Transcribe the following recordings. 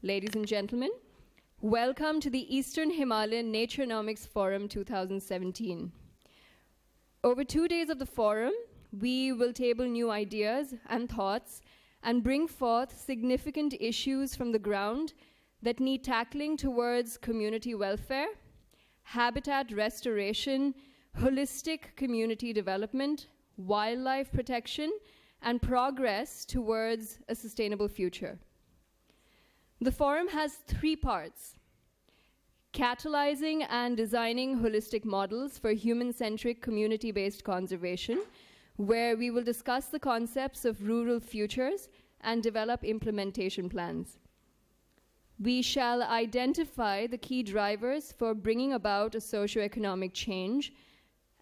ladies and gentlemen. Welcome to the Eastern Himalayan Naturenomics Forum 2017. Over 2 days of the forum, we will table new ideas and thoughts and bring forth significant issues from the ground that need tackling towards community welfare, habitat restoration, holistic community development, wildlife protection, and progress towards a sustainable future. The forum has 3 parts: catalyzing and designing holistic models for human-centric community-based conservation, where we will discuss the concepts of rural futures and develop implementation plans. We shall identify the key drivers for bringing about a socio-economic change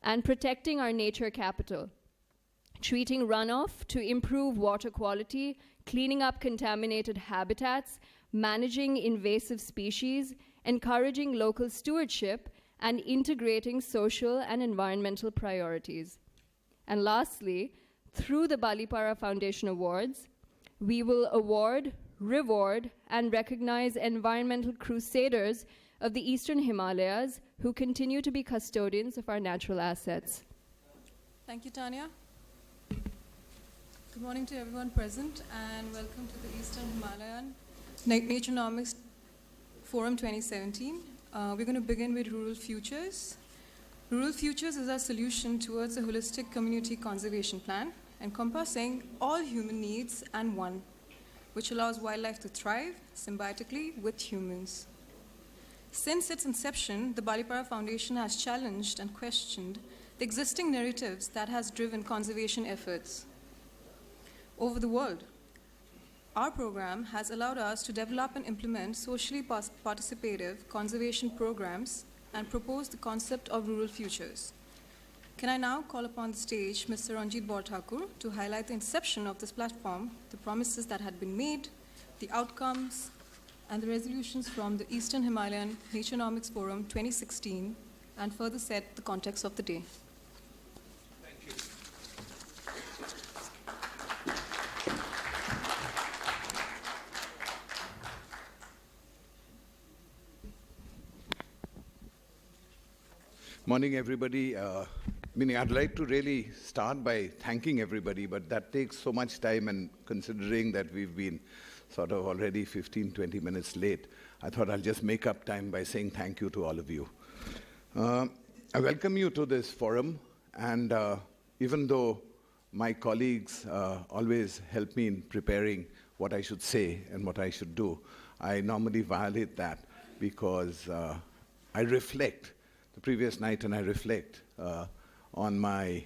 and protecting our nature capital, treating runoff to improve water quality, cleaning up contaminated habitats, managing invasive species, encouraging local stewardship, and integrating social and environmental priorities. And lastly, through the Balipara Foundation Awards, we will award, reward, and recognize environmental crusaders of the Eastern Himalayas who continue to be custodians of our natural assets. Thank you, Tanya. Good morning to everyone present, and welcome to the Eastern Himalayan Naturenomics Forum 2017. We're going to begin with Rural Futures. Rural Futures is our solution towards a holistic community conservation plan encompassing all human needs and one, which allows wildlife to thrive symbiotically with humans. Since its inception, the Balipara Foundation has challenged and questioned the existing narratives that has driven conservation efforts over the world. Our program has allowed us to develop and implement socially participative conservation programs and propose the concept of rural futures. Can I now call upon the stage Mr. Ranjit Barthakur to highlight the inception of this platform, the promises that had been made, the outcomes, and the resolutions from the Eastern Himalayan Naturenomics Forum 2016, and further set the context of the day. Morning, everybody. I'd like to really start by thanking everybody, but that takes so much time, and considering that we've been sort of already 15, 20 minutes late, I thought I'll just make up time by saying thank you to all of you. I welcome you to this forum, and even though my colleagues always help me in preparing what I should say and what I should do, I normally violate that because I reflect the previous night, and I reflect on my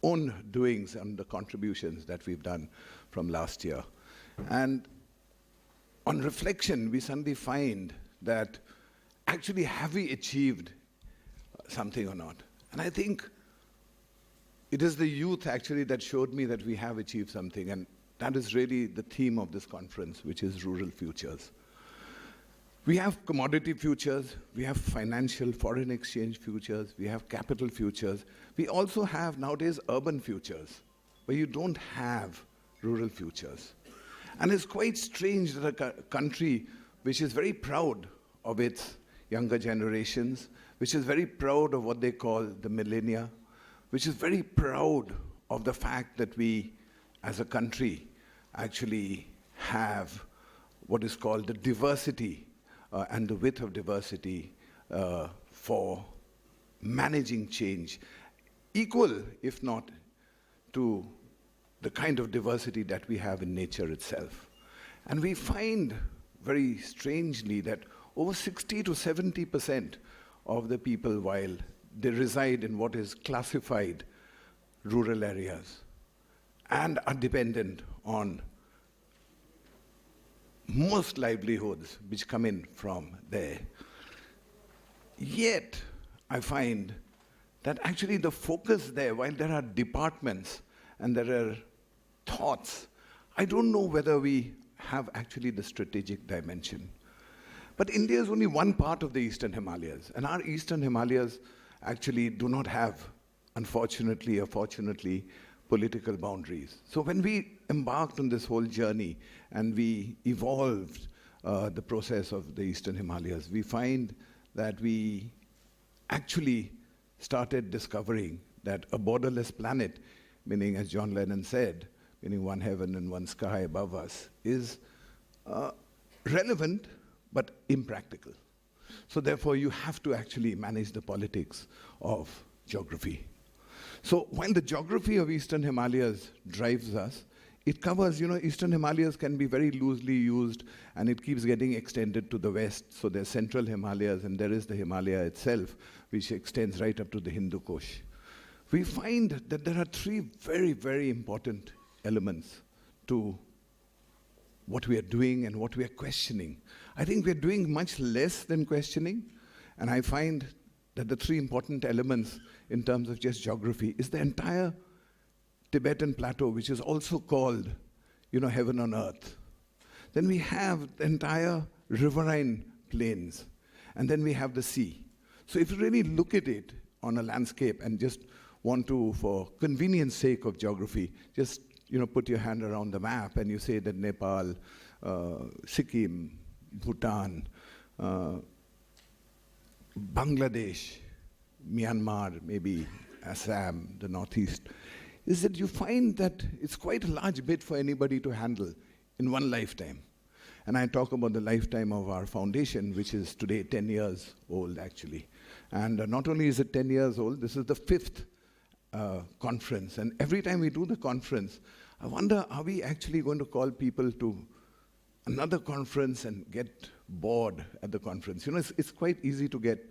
own doings and the contributions that we've done from last year. And on reflection, we suddenly find that actually have we achieved something or not? And I think it is the youth actually that showed me that we have achieved something, and that is really the theme of this conference, which is rural futures. We have commodity futures, we have financial foreign exchange futures, we have capital futures. We also have nowadays urban futures, where you don't have rural futures. And it's quite strange that a country which is very proud of its younger generations, which is very proud of what they call the millennia, which is very proud of the fact that we, as a country, actually have what is called the diversity and the width of diversity for managing change, equal, if not, to the kind of diversity that we have in nature itself. And we find very strangely that over 60 to 70% of the people, while they reside in what is classified rural areas and are dependent on most livelihoods which come in from there. Yet, I find that actually the focus there, while there are departments and there are thoughts, I don't know whether we have actually the strategic dimension. But India is only one part of the Eastern Himalayas, and our Eastern Himalayas actually do not have, unfortunately or fortunately, political boundaries. So when we embarked on this whole journey and we evolved the process of the Eastern Himalayas, we find that we actually started discovering that a borderless planet, meaning, as John Lennon said, meaning one heaven and one sky above us, is relevant but impractical. So therefore, you have to actually manage the politics of geography. So while the geography of Eastern Himalayas drives us, it covers, Eastern Himalayas can be very loosely used, and it keeps getting extended to the west. So there's Central Himalayas, and there is the Himalaya itself, which extends right up to the Hindu Kush. We find that there are three very, very important elements to what we are doing and what we are questioning. I think we are doing much less than questioning, and I find that the three important elements in terms of just geography is the entire Tibetan plateau, which is also called, heaven on earth. Then we have the entire riverine plains, and then we have the sea. So if you really look at it on a landscape and just want to, for convenience sake of geography, just put your hand around the map and you say that Nepal, Sikkim, Bhutan, Bangladesh, Myanmar, maybe Assam, the northeast, is that you find that it's quite a large bit for anybody to handle in one lifetime. And I talk about the lifetime of our foundation, which is today 10 years old, actually. And not only is it 10 years old, this is the 5th conference. And every time we do the conference, I wonder, are we actually going to call people to another conference and get bored at the conference? It's quite easy to get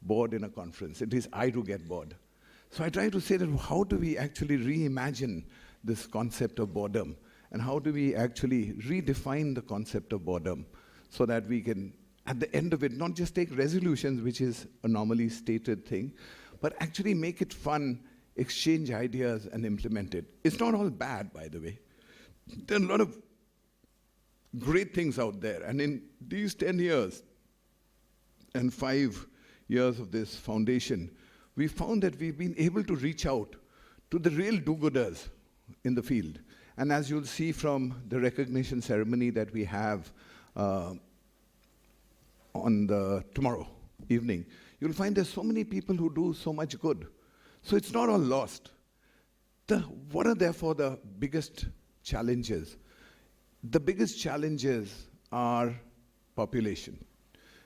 bored in a conference. It is I to get bored. So I try to say that how do we actually reimagine this concept of boredom? And how do we actually redefine the concept of boredom so that we can, at the end of it, not just take resolutions, which is a normally stated thing, but actually make it fun, exchange ideas, and implement it. It's not all bad, by the way. There are a lot of great things out there. And in these 10 years and 5 years of this foundation, we found that we've been able to reach out to the real do-gooders in the field. And as you'll see from the recognition ceremony that we have on tomorrow evening, you'll find there's so many people who do so much good. So it's not all lost. What are therefore the biggest challenges? The biggest challenges are population.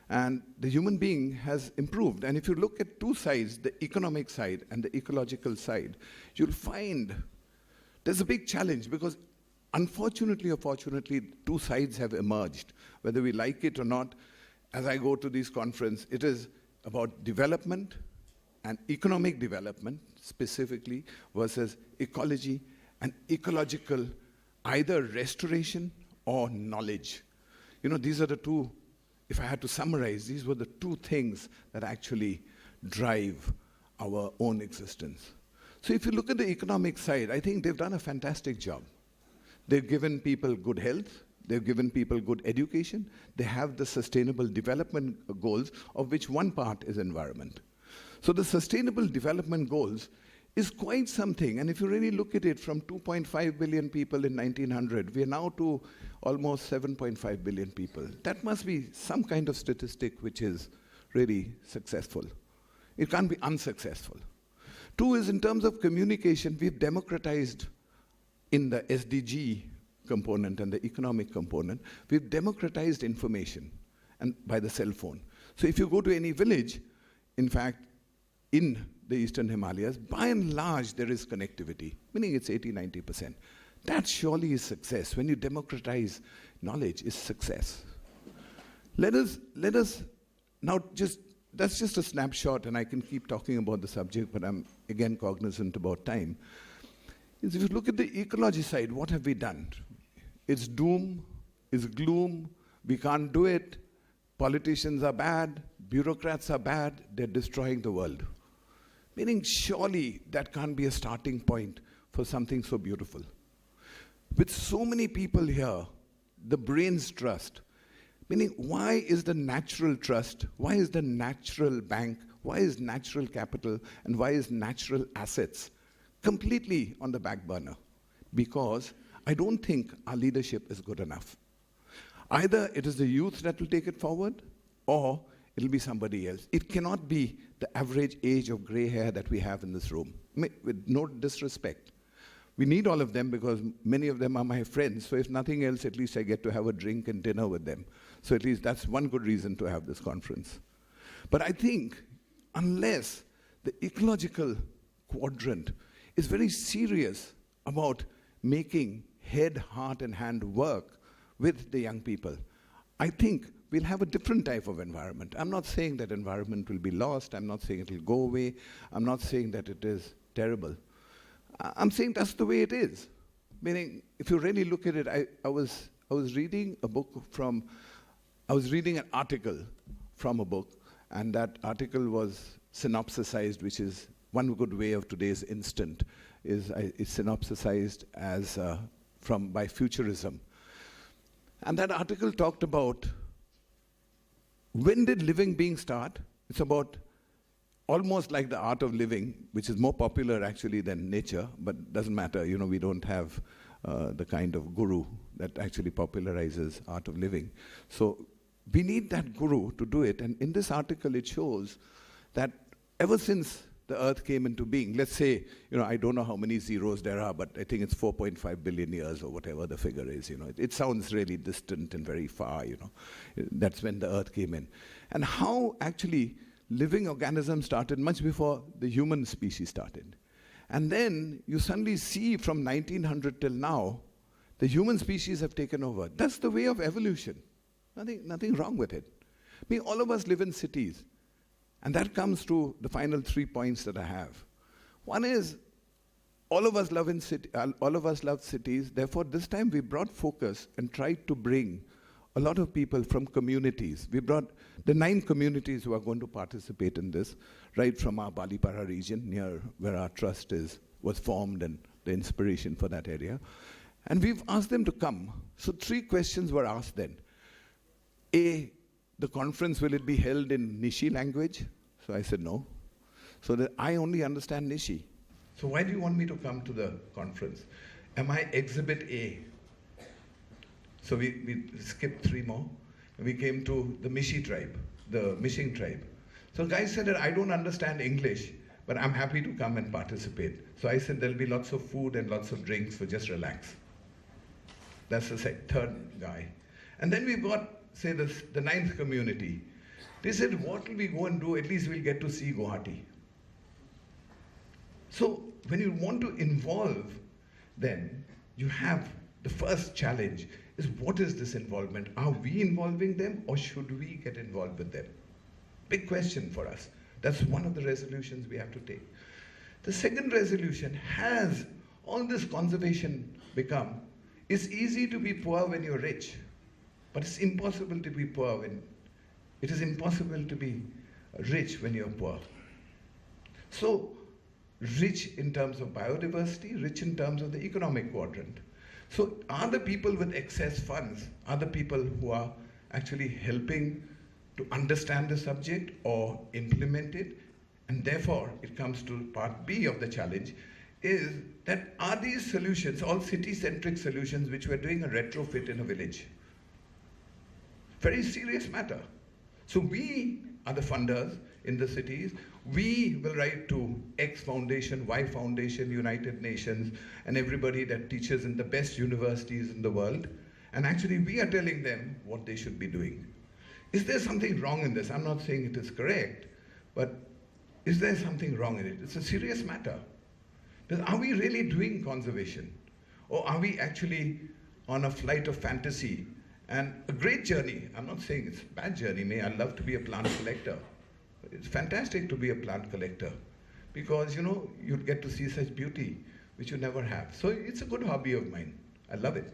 And the human being has improved. And if you look at two sides, the economic side and the ecological side, you'll find there's a big challenge because unfortunately or fortunately, two sides have emerged. Whether we like it or not, as I go to these conferences, it is about development and economic development specifically versus ecology and ecological, either restoration or knowledge. These are the two. If I had to summarize, these were the two things that actually drive our own existence. So if you look at the economic side, I think they've done a fantastic job. They've given people good health. They've given people good education. They have the sustainable development goals, of which one part is environment. So the sustainable development goals is quite something. And if you really look at it, from 2.5 billion people in 1900, we are now to almost 7.5 billion people. That must be some kind of statistic which is really successful. It can't be unsuccessful. Two is in terms of communication, we've democratized in the SDG component and the economic component, we've democratized information and by the cell phone. So if you go to any village, in fact, in the Eastern Himalayas, by and large, there is connectivity, meaning it's 80-90%. That surely is success. When you democratize knowledge, is success. Let us now that's just a snapshot, and I can keep talking about the subject, but I'm again cognizant about time. If you look at the ecology side, what have we done? It's doom, it's gloom, we can't do it, politicians are bad, bureaucrats are bad, they're destroying the world. Meaning, surely that can't be a starting point for something so beautiful. With so many people here, the brain's trust, meaning why is the natural trust, why is the natural bank, why is natural capital, and why is natural assets completely on the back burner? Because I don't think our leadership is good enough. Either it is the youth that will take it forward, or it'll be somebody else. It cannot be the average age of gray hair that we have in this room, with no disrespect. We need all of them because many of them are my friends, so if nothing else, at least I get to have a drink and dinner with them. So at least that's one good reason to have this conference. But I think unless the ecological quadrant is very serious about making head, heart, and hand work with the young people, I think we'll have a different type of environment. I'm not saying that environment will be lost. I'm not saying it will go away. I'm not saying that it is terrible. I'm saying that's the way it is. Meaning, if you really look at it, I was reading a book from, I was reading an article from a book, and that article was synopsisized, which is one good way of today's instant, is synopsisized as by futurism. And that article talked about, when did living being start? It's about almost like the art of living, which is more popular actually than nature, but doesn't matter. You know, we don't have the kind of guru that actually popularizes art of living. So we need that guru to do it. And in this article, it shows that ever since the Earth came into being, let's say, you know, I don't know how many zeros there are, but I think it's 4.5 billion years or whatever the figure is, you know. It sounds really distant and very far, you know. That's when the Earth came in. And how actually living organisms started much before the human species started. And then you suddenly see from 1900 till now, the human species have taken over. That's the way of evolution. Nothing wrong with it. I mean, all of us live in cities. And that comes to the final 3 points that I have. One is, all of us love cities. Therefore, this time we brought focus and tried to bring a lot of people from communities. We brought the 9 communities who are going to participate in this, right from our Balipara region, near where our trust was formed and the inspiration for that area. And we've asked them to come. So 3 questions were asked then. A, the conference, will it be held in Nishi language? So I said no. So that I only understand Nishi. So why do you want me to come to the conference? Am I Exhibit A? So we skipped 3 more. And we came to the Mishi tribe, the Mishing tribe. So guys said that I don't understand English, but I'm happy to come and participate. So I said there'll be lots of food and lots of drinks, so just relax. That's the 3rd guy. And then we've got, say, the 9th community. They said, what will we go and do? At least we'll get to see Guwahati. So when you want to involve, then you have the first challenge is, what is this involvement? Are we involving them, or should we get involved with them? Big question for us. That's one of the resolutions we have to take. The second resolution has all this conservation become, it's easy to be poor when you're rich, but it's impossible to be poor when, it is impossible to be rich when you're poor. So, rich in terms of biodiversity, rich in terms of the economic quadrant. So are the people with excess funds, are the people who are actually helping to understand the subject or implement it? And therefore, it comes to part B of the challenge, is that are these solutions, all city-centric solutions, which we're doing a retrofit in a village? Very serious matter. So we are the funders in the cities. We will write to X Foundation, Y Foundation, United Nations, and everybody that teaches in the best universities in the world. And actually, we are telling them what they should be doing. Is there something wrong in this? I'm not saying it is correct, but is there something wrong in it? It's a serious matter. Because are we really doing conservation? Or are we actually on a flight of fantasy? And a great journey, I'm not saying it's a bad journey, I love to be a plant collector. It's fantastic to be a plant collector because, you know, you'd get to see such beauty which you never have. So it's a good hobby of mine. I love it.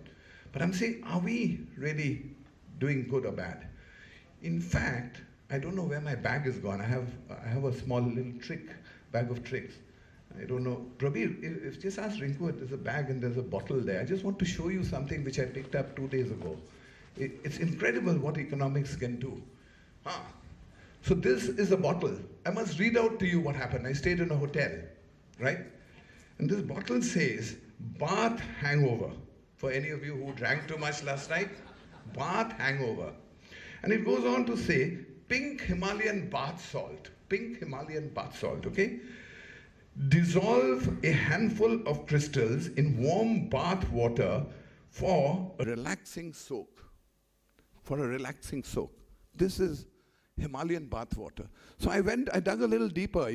But I'm saying, are we really doing good or bad? In fact, I don't know where my bag is gone. I have a small little bag of tricks. I don't know. Prabir, if just ask Rinku, there's a bag and there's a bottle there. I just want to show you something which I picked up 2 days ago. It's incredible what economics can do. So this is a bottle. I must read out to you what happened. I stayed in a hotel, right? And this bottle says, bath hangover. For any of you who drank too much last night, bath hangover. And it goes on to say, pink Himalayan bath salt. Pink Himalayan bath salt, okay? Dissolve a handful of crystals in warm bath water for a relaxing soak. For a relaxing soak. This is Himalayan bath water. So I dug a little deeper,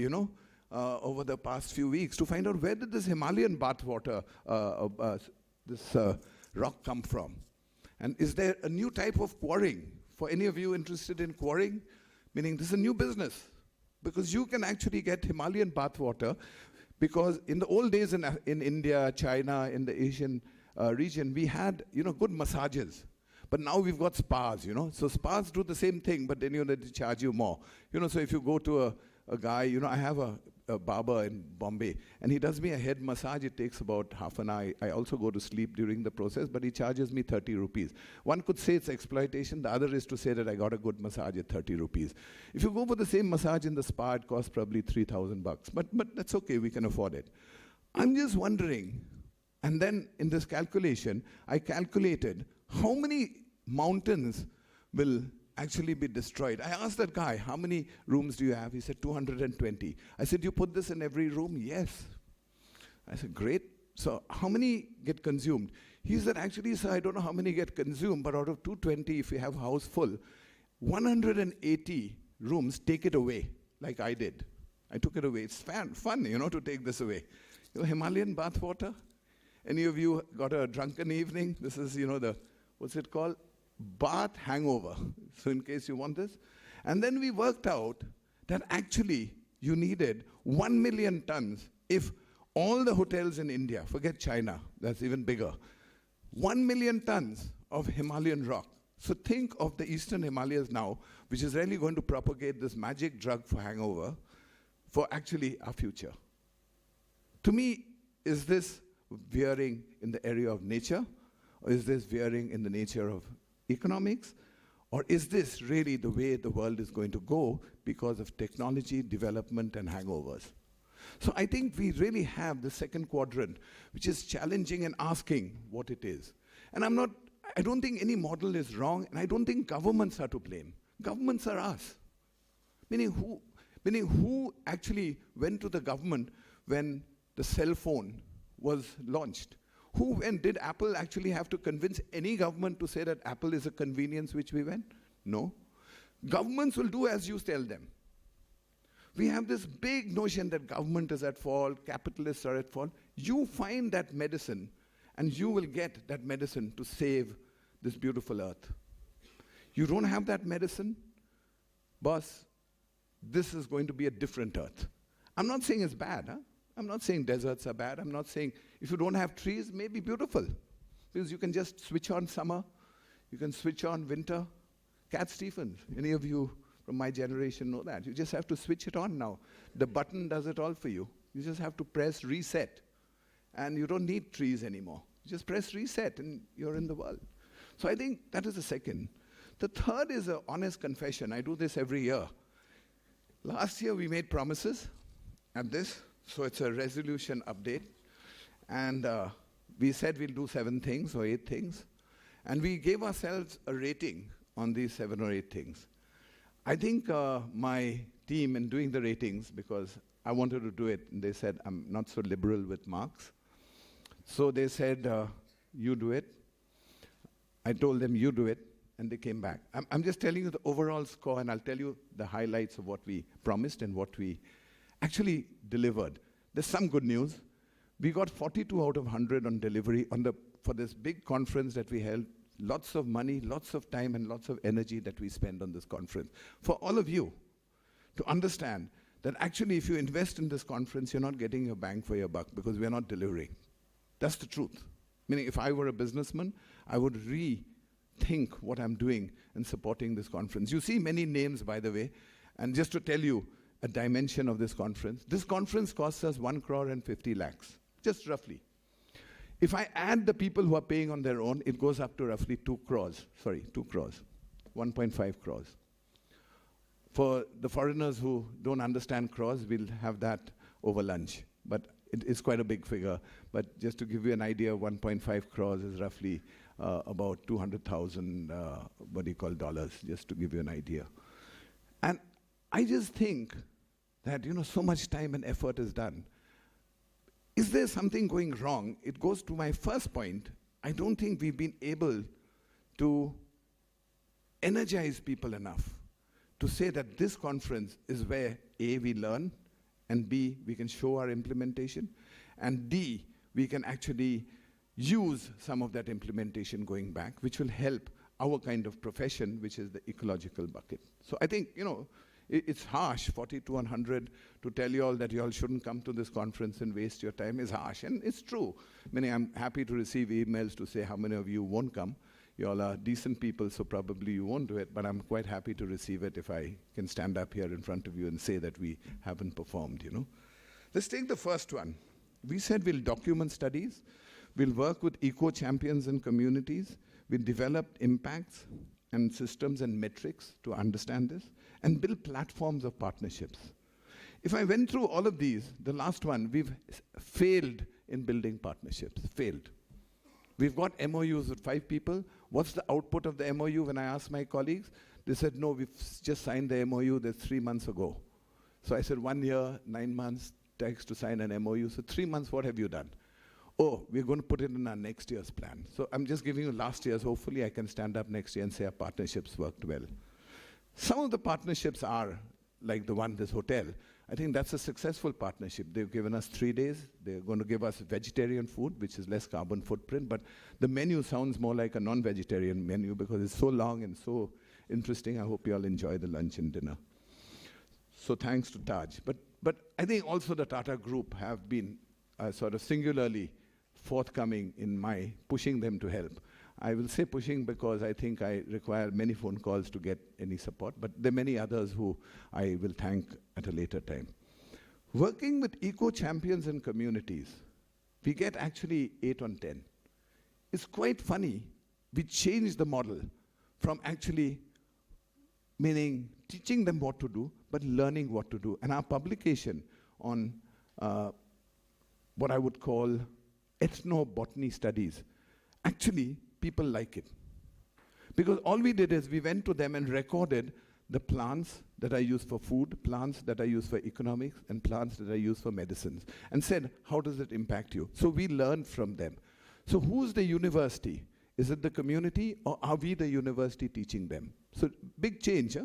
over the past few weeks to find out where did this Himalayan bath water, this rock come from? And is there a new type of quarrying? For any of you interested in quarrying, meaning this is a new business. Because you can actually get Himalayan bath water, because in the old days in India, China, in the Asian region, we had, good massages. But now we've got spas, So spas do the same thing, but then, they charge you more. So if you go to a guy, I have a barber in Bombay, and he does me a head massage. It takes about half an hour. I also go to sleep during the process, but he charges me 30 rupees. One could say it's exploitation. The other is to say that I got a good massage at 30 rupees. If you go for the same massage in the spa, it costs probably 3,000 bucks. But that's okay. We can afford it. I'm just wondering, and then in this calculation, I calculated how many mountains will actually be destroyed. I asked that guy, how many rooms do you have? He said 220. I said, you put this in every room? Yes. I said, great. So how many get consumed? He said, actually, sir, I don't know how many get consumed, but out of 220, if you have a house full, 180 rooms take it away, like I did. I took it away. It's fun, to take this away. Himalayan bath water? Any of you got a drunken evening? This is, what's it called? Bath hangover. So in case you want this. And then we worked out that actually you needed 1 million tons if all the hotels in India, forget China, that's even bigger, 1 million tons of Himalayan rock. So think of the Eastern Himalayas now, which is really going to propagate this magic drug for hangover, for actually our future. To me, is this veering in the area of nature, or is this veering in the nature of economics? Or is this really the way the world is going to go because of technology, development, and hangovers? So I think we really have the second quadrant, which is challenging and asking what it is. And I don't think any model is wrong, and I don't think governments are to blame. Governments are us. Meaning who actually went to the government when the cell phone was launched? Did Apple actually have to convince any government to say that Apple is a convenience which we went? No. Governments will do as you tell them. We have this big notion that government is at fault, capitalists are at fault. You find that medicine, and you will get that medicine to save this beautiful earth. You don't have that medicine, boss, this is going to be a different earth. I'm not saying it's bad, huh? I'm not saying deserts are bad. I'm not saying if you don't have trees, it may be beautiful. Because you can just switch on summer. You can switch on winter. Cat Stephens, any of you from my generation know that. You just have to switch it on now. The button does it all for you. You just have to press reset. And you don't need trees anymore. You just press reset and you're in the world. So I think that is the second. The third is an honest confession. I do this every year. Last year we made promises at this. So it's a resolution update. And we said we'll do 7 things or 8 things. And we gave ourselves a rating on these 7 or 8 things. I think my team in doing the ratings, because I wanted to do it, and they said I'm not so liberal with marks. So they said, you do it. I told them, you do it. And they came back. I'm just telling you the overall score, and I'll tell you the highlights of what we promised and what we actually delivered. There's some good news. We got 42 out of 100 on delivery for this big conference that we held. Lots of money, lots of time, and lots of energy that we spend on this conference. For all of you to understand that actually if you invest in this conference, you're not getting your bang for your buck because we're not delivering. That's the truth. Meaning if I were a businessman, I would rethink what I'm doing in supporting this conference. You see many names, by the way, and just to tell you a dimension of this conference costs us 1 crore and 50 lakhs, just roughly. If I add the people who are paying on their own, it goes up to roughly 2 crores. Sorry, 2 crores, 1.5 crores. For the foreigners who don't understand crores, we'll have that over lunch. But it is quite a big figure, but just to give you an idea, 1.5 crores is roughly about 200,000, dollars, just to give you an idea. And I just think that, so much time and effort is done. Is there something going wrong? It goes to my first point. I don't think we've been able to energize people enough to say that this conference is where A, we learn, and B, we can show our implementation, and D, we can actually use some of that implementation going back, which will help our kind of profession, which is the ecological bucket. So I think, it's harsh, 40 to 100, to tell you all that you all shouldn't come to this conference and waste your time is harsh, and it's true. I'm happy to receive emails to say how many of you won't come. You all are decent people, so probably you won't do it, but I'm quite happy to receive it if I can stand up here in front of you and say that we haven't performed, Let's take the first one. We said we'll document studies, we'll work with eco-champions and communities, we'll develop impacts and systems and metrics to understand this, and build platforms of partnerships. If I went through all of these, the last one, we've failed in building partnerships, failed. We've got MOUs with 5 people. What's the output of the MOU? When I asked my colleagues, they said, no, we've just signed the MOU, that's 3 months ago. So I said, 1 year, 9 months, takes to sign an MOU. So 3 months, what have you done? Oh, we're going to put it in our next year's plan. So I'm just giving you last year's. Hopefully I can stand up next year and say our partnerships worked well. Some of the partnerships are like the one, this hotel. I think that's a successful partnership. They've given us 3 days. They're going to give us vegetarian food, which is less carbon footprint. But the menu sounds more like a non-vegetarian menu because it's so long and so interesting. I hope you all enjoy the lunch and dinner. So thanks to Taj. But I think also the Tata Group have been sort of singularly forthcoming in my pushing them to help. I will say pushing because I think I require many phone calls to get any support, but there are many others who I will thank at a later time. Working with eco-champions and communities, we get actually 8 on 10. It's quite funny. We changed the model from actually meaning teaching them what to do, but learning what to do. And our publication on what I would call ethnobotany studies, actually, people like it. Because all we did is we went to them and recorded the plants that are used for food, plants that are used for economics, and plants that are used for medicines, and said, how does it impact you? So we learned from them. So who's the university? Is it the community, or are we the university teaching them? So big change,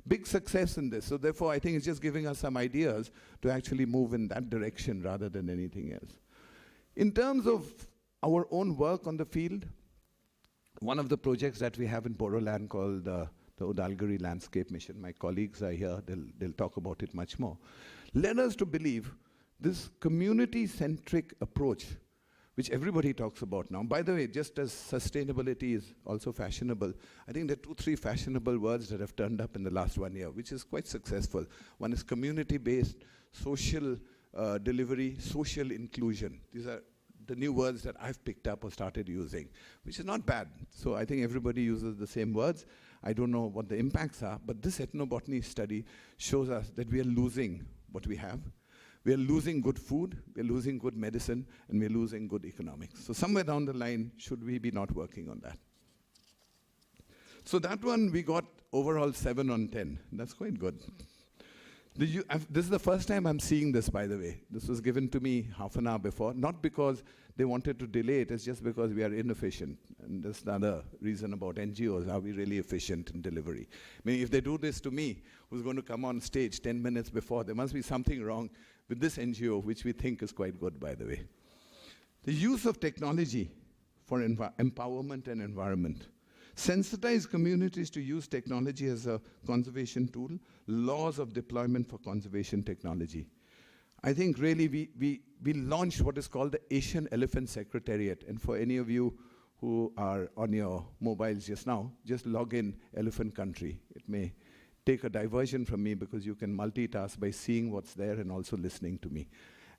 big success in this. So therefore, I think it's just giving us some ideas to actually move in that direction rather than anything else. In terms of our own work on the field, one of the projects that we have in Bodoland called the Udalguri Landscape Mission, my colleagues are here, they'll talk about it much more, led us to believe this community-centric approach, which everybody talks about now. By the way, just as sustainability is also fashionable, I think there are 2-3 fashionable words that have turned up in the last 1 year, which is quite successful. One is community-based, social delivery, social inclusion. These are the new words that I've picked up or started using, which is not bad. So I think everybody uses the same words. I don't know what the impacts are, but this ethnobotany study shows us that we are losing what we have. We are losing good food, we are losing good medicine, and we are losing good economics. So somewhere down the line, should we be not working on that? So that one, we got overall 7 on 10. That's quite good. This is the first time I'm seeing this, by the way. This was given to me half an hour before, not because they wanted to delay it, it's just because we are inefficient. And that's another reason about NGOs. Are we really efficient in delivery? I mean, if they do this to me, who's going to come on stage 10 minutes before, there must be something wrong with this NGO, which we think is quite good, by the way. The use of technology for empowerment and environment. Sensitize communities to use technology as a conservation tool, laws of deployment for conservation technology. I think really we launched what is called the Asian Elephant Secretariat. And for any of you who are on your mobiles just now, just log in Elephant Country. It may take a diversion from me because you can multitask by seeing what's there and also listening to me.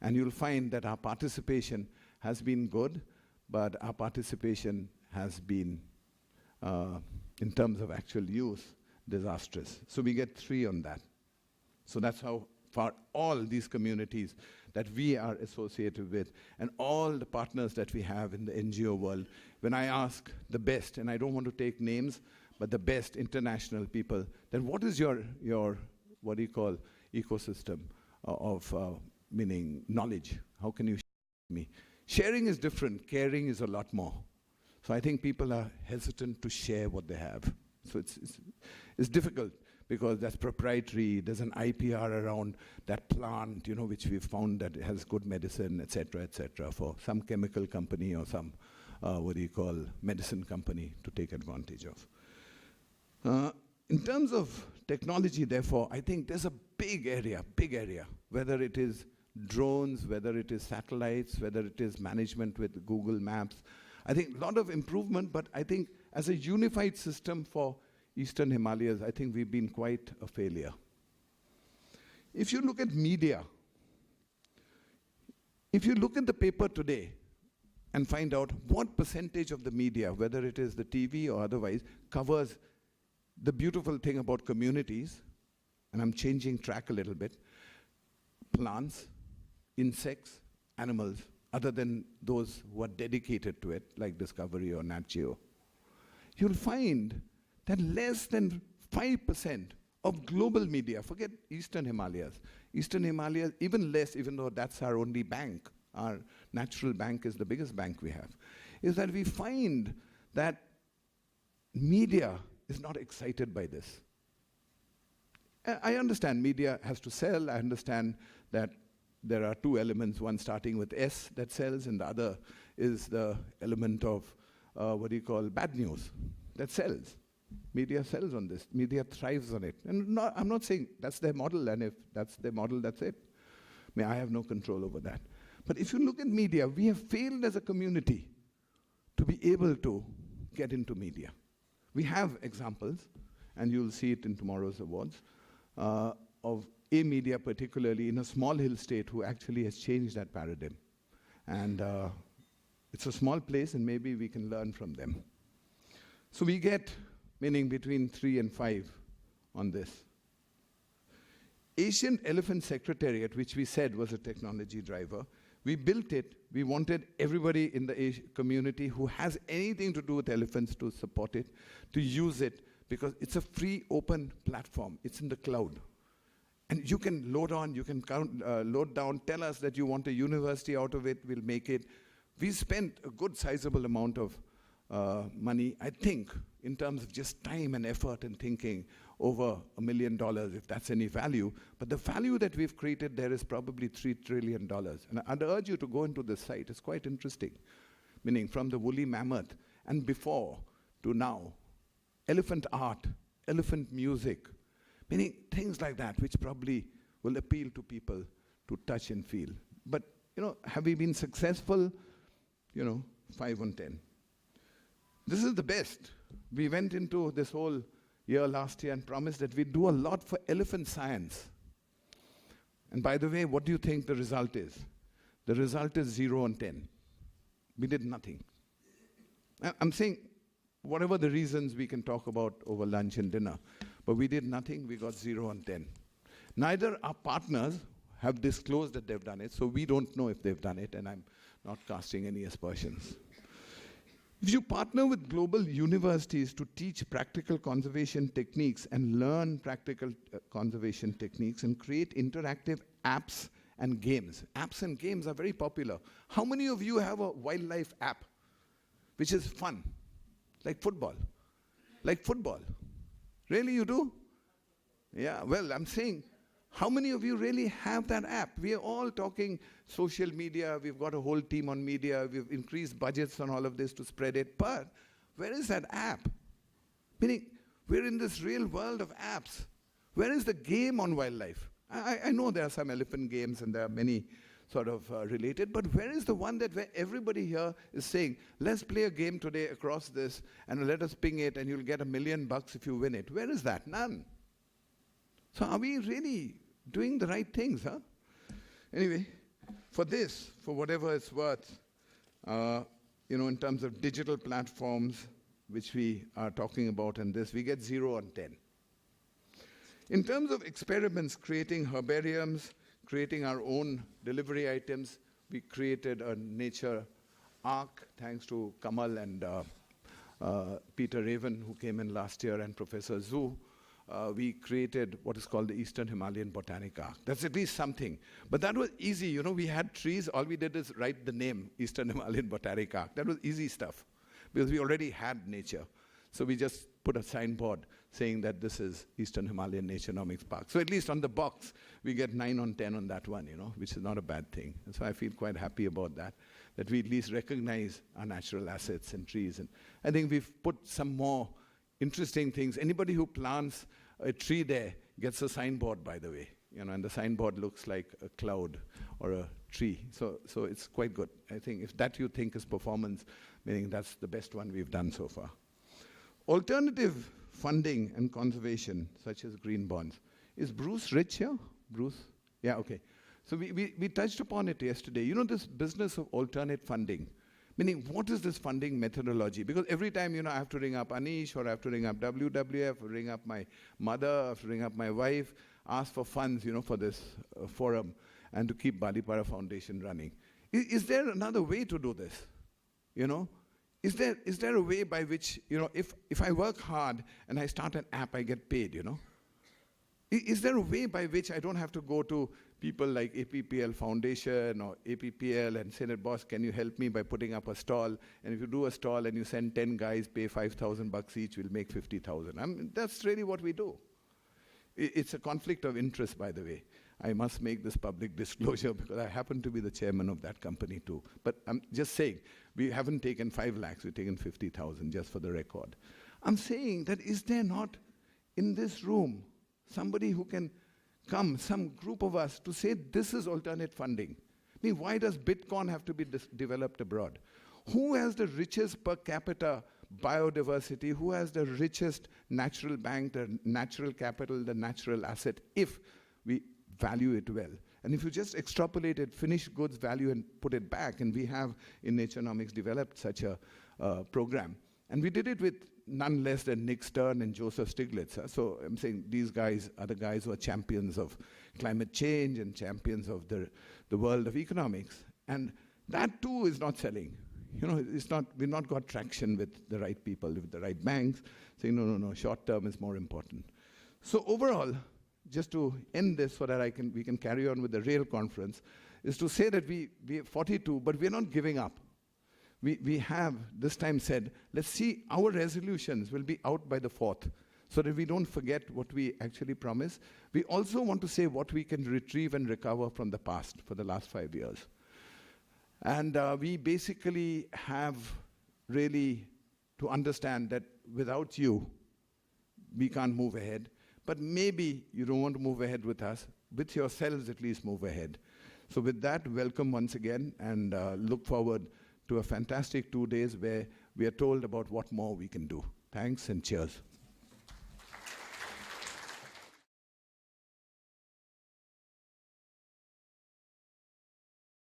And you'll find that our participation has been good, but our participation has been in terms of actual use, disastrous. So we get 3 on that. So that's how far all these communities that we are associated with, and all the partners that we have in the NGO world. When I ask the best, and I don't want to take names, but the best international people, then what is your what do you call, ecosystem of meaning knowledge? How can you share with me? Sharing is different. Caring is a lot more. So I think people are hesitant to share what they have. So it's difficult because that's proprietary. There's an IPR around that plant, which we've found that it has good medicine, et cetera, for some chemical company or some, medicine company to take advantage of. In terms of technology, therefore, I think there's a big area, whether it is drones, whether it is satellites, whether it is management with Google Maps. I think a lot of improvement, but I think as a unified system for Eastern Himalayas, I think we've been quite a failure. If you look at media, if you look at the paper today and find out what percentage of the media, whether it is the TV or otherwise, covers the beautiful thing about communities, and I'm changing track a little bit, plants, insects, animals, other than those who are dedicated to it, like Discovery or Nat Geo, you'll find that less than 5% of global media, forget Eastern Himalayas, even less, even though that's our only bank, our natural bank is the biggest bank we have, is that we find that media is not excited by this. I understand media has to sell. I understand that there are two elements, one starting with S that sells, and the other is the element of, bad news that sells. Media sells on this. Media thrives on it. And I'm not saying that's their model, and if that's their model, that's it. I have no control over that. But if you look at media, we have failed as a community to be able to get into media. We have examples, and you'll see it in tomorrow's awards, of a media particularly in a small hill state who actually has changed that paradigm. And it's a small place, and maybe we can learn from them. So we get, meaning between 3 and 5 on this. Asian Elephant Secretariat, which we said was a technology driver, we built it. We wanted everybody in the community who has anything to do with elephants to support it, to use it, because it's a free, open platform. It's in the cloud. And you can load on, you can load down, tell us that you want a university out of it, we'll make it. We spent a good sizable amount of money, I think, in terms of just time and effort and thinking, over $1 million, if that's any value. But the value that we've created there is probably $3 trillion. And I'd urge you to go into this site. It's quite interesting. Meaning from the woolly mammoth and before to now. Elephant art, elephant music. Meaning things like that, which probably will appeal to people to touch and feel. But, have we been successful? 5 on 10. This is the best. We went into this whole year last year and promised that we'd do a lot for elephant science. And by the way, what do you think the result is? The result is 0 on 10. We did nothing. I'm saying, whatever the reasons we can talk about over lunch and dinner, but we did nothing, we got 0 on 10. Neither our partners have disclosed that they've done it, so we don't know if they've done it, and I'm not casting any aspersions. If you partner with global universities to teach practical conservation techniques and learn practical conservation techniques and create interactive apps and games. Apps and games are very popular. How many of you have a wildlife app which is fun? Like football. Like football. Really, you do? Yeah, well, I'm saying, how many of you really have that app? We are all talking social media. We've got a whole team on media. We've increased budgets on all of this to spread it. But where is that app? Meaning, we're in this real world of apps. Where is the game on wildlife? I know there are some elephant games and there are many sort of related, but where is the one that where everybody here is saying, let's play a game today across this and let us ping it and you'll get $1 million if you win it? Where is that? None. So are we really doing the right things, huh? Anyway, for this, for whatever it's worth, in terms of digital platforms, which we are talking about in this, we get 0 on 10. In terms of experiments, creating herbariums, creating our own delivery items. We created a nature arc, thanks to Kamal and Peter Raven, who came in last year, and Professor Zhu. We created what is called the Eastern Himalayan Botanic Arc. That's at least something. But that was easy. You know, we had trees. All we did is write the name, Eastern Himalayan Botanic Arc. That was easy stuff, because we already had nature. So we just put a signboard saying that this is Eastern Himalayan Naturenomics Park. So at least on the box, we get 9 on 10 on that one, you know, which is not a bad thing. And so I feel quite happy about that we at least recognize our natural assets and trees. And I think we've put some more interesting things. Anybody who plants a tree there gets a signboard, by the way, you know, and the signboard looks like a cloud or a tree. So it's quite good. I think if that you think is performance, meaning that's the best one we've done so far. Alternative funding and conservation, such as green bonds. Is Bruce Rich here? Bruce? Yeah, okay. So we touched upon it yesterday. You know, this business of alternate funding, meaning what is this funding methodology? Because every time, you know, I have to ring up Anish, or I have to ring up WWF, or ring up my mother, I have to ring up my wife, ask for funds, you know, for this forum, and to keep Balipara Foundation running. Is there another way to do this? You know? Is there a way by which, you know, if I work hard and I start an app, I get paid, you know? Is there a way by which I don't have to go to people like APPL Foundation or APPL and say, boss, can you help me by putting up a stall? And if you do a stall and you send 10 guys, pay $5,000 each, we'll make 50,000. I mean, that's really what we do. It's a conflict of interest, by the way. I must make this public disclosure because I happen to be the chairman of that company too. But I'm just saying, we haven't taken 5 lakhs, we've taken 50,000 just for the record. I'm saying that is there not in this room somebody who can come, some group of us, to say this is alternate funding? I mean, why does Bitcoin have to be developed abroad? Who has the richest per capita biodiversity? Who has the richest natural bank, the natural capital, the natural asset, if we value it well? And if you just extrapolate it, finished goods value, and put it back, and we have in Naturenomics developed such a program. And we did it with none less than Nick Stern and Joseph Stiglitz. So I'm saying these guys are the guys who are champions of climate change and champions of the world of economics. And that too is not selling. You know, we've not got traction with the right people, with the right banks, saying, no, short term is more important. So overall, just to end this so that we can carry on with the real conference, is to say that we are 42, but we're not giving up. We have this time said, let's see, our resolutions will be out by the 4th, so that we don't forget what we actually promised. We also want to say what we can retrieve and recover from the past for the last 5 years. And we basically have really to understand that without you, we can't move ahead. But maybe you don't want to move ahead with us. With yourselves, at least move ahead. So with that, welcome once again, and look forward to a fantastic 2 days where we are told about what more we can do. Thanks and cheers.